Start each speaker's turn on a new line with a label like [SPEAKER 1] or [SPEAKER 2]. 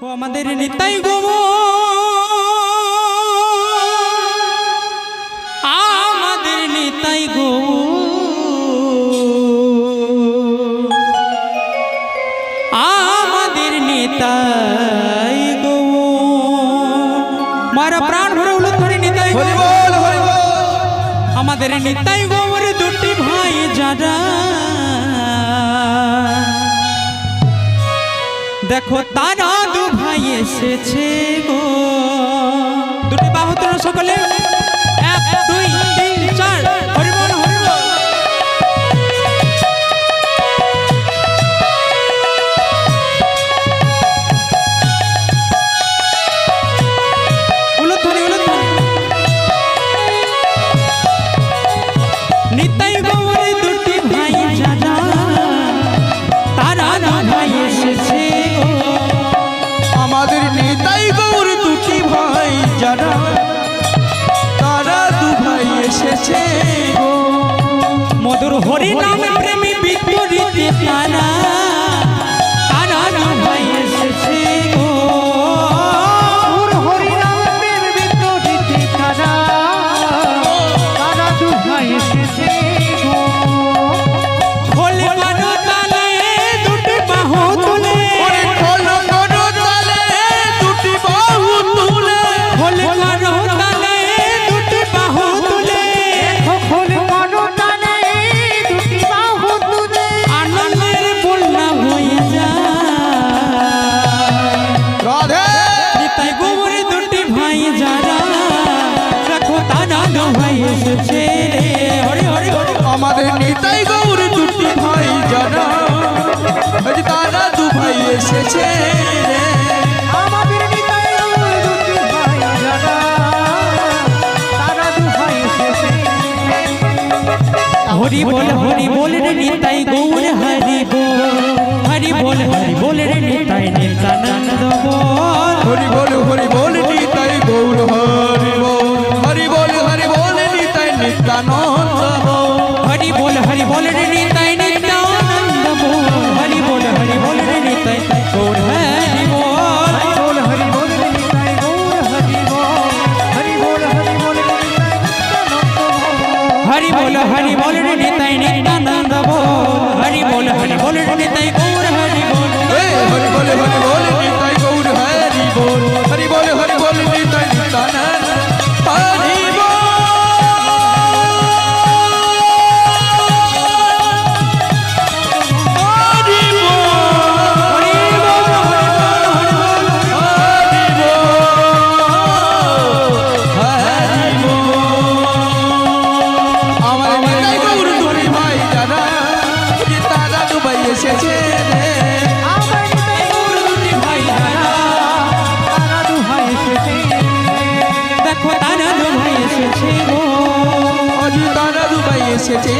[SPEAKER 1] ও আমাদের নিতাই গো আমাদের নিতাই গো আমাদের নিতাই গো মারা প্রাণ ভরে উলুদ ধরে নিতাই গো আমাদের নিতাই গৌর দুটি ভাই যারা দেখো তারা দু ভাই এসেছে গো দুটি বাহু তোলো সকলে 1 2 3 4 হরি বল হরি বল উলুদ ধরি নিতাই গৌর দুটি ভাই যারা তারা দু ভাই এসেছে
[SPEAKER 2] আমাদের নিতাই গৌর দুটি ভাই যারা তারা দু ভাই এসেছে গো
[SPEAKER 1] মধুর হরি নাম প্রেমী বিপরীতে তারা তারা দু ভাই এসেছে গো
[SPEAKER 2] হরি নাম প্রেম বিপরীতে তারা তারা দু ভাই এসেছে গো
[SPEAKER 1] খোলে কানো তালে দুটি বাহু তুলে
[SPEAKER 2] ওরে খোলো কানো তালে দুটি বাহু তুলে
[SPEAKER 1] খোলে কানো তালে দুটি বাহু তুলে
[SPEAKER 2] খোলো কানো তালে দুটি বাহু তুলে
[SPEAKER 1] আনন্দের বন্যা হয়ে যায়
[SPEAKER 2] রাধে
[SPEAKER 1] নিতাই গৌর দুটি ভাই যারা দেখো তারা দু ভাই এসেছে হরি হরি হরি
[SPEAKER 2] আমাদের নিতাই গৌর দুটি ভাই যারা আজ তারা দু ভাই এসেছে রে আমাদের নিতাই গৌর দুটি ভাই যারা তারা দু ভাই এসেছে
[SPEAKER 1] হরি বল রে নিতাই গৌর হরি বল রে নিতাই নিত্যানন্দ বল
[SPEAKER 2] হরি বল নিতাই গৌর হরি বল নিতাই নিত্যানন্দ
[SPEAKER 1] হরি বল রে নিতাই নিত্যানন্দ বল হরি বল রে নিতাই গৌর হরি বল
[SPEAKER 2] হরি বল নিতাই গৌর হরি বল
[SPEAKER 1] হরি বল রে নিতাই নিত্যানন্দ বল হরি বল রে নিতাই গৌর হরি বল
[SPEAKER 2] হরি বল নিতাই গৌর হরি বল হরি বল নিতাই নিত্যানন্দ হরি বল হরি বল হরি বল আমার নিতাই গৌর দুটি ভাই যারা তারা দুবাই এসেছে রে
[SPEAKER 1] আমার নিতাই গৌর দুটি ভাই যারা
[SPEAKER 2] তারা দু ভাই এসেছে
[SPEAKER 1] দেখো তারা দু ভাই এসেছে গো
[SPEAKER 2] আজি তারা দুবাই এসেছে